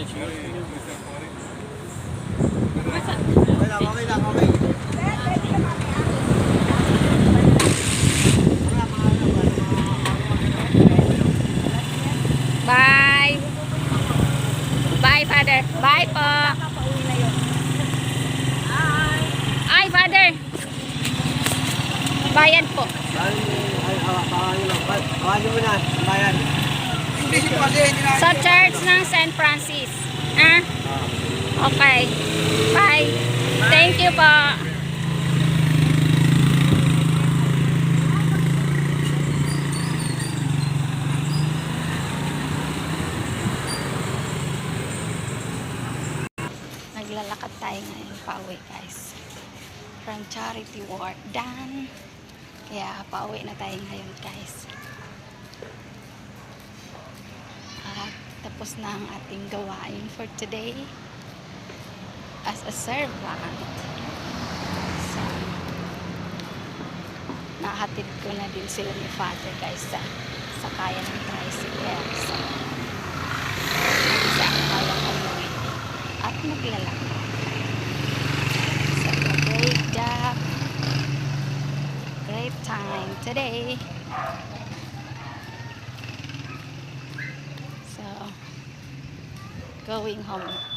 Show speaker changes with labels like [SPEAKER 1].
[SPEAKER 1] Okay lang, okay.
[SPEAKER 2] Bye. Bye, Father. Bye po. Ay, Father. Bayan po.
[SPEAKER 1] Bayan mo na, bayan. English po kasi, hindi na.
[SPEAKER 2] Sa church ng St. Francis. Ah? Okay. Bye. Thank you po. Naglalakad tayo ngayon pauwi, guys. From charity work done. Kaya pauwi na tayo ngayon, guys. At tapos na ang ating gawain for today as a servant. So, nahatid ko na din sila ni Father, guys, sa kaya ng tricycle. So, isa ang kayang umuwi at maglalakad. So, great job. Great time today. So, going home.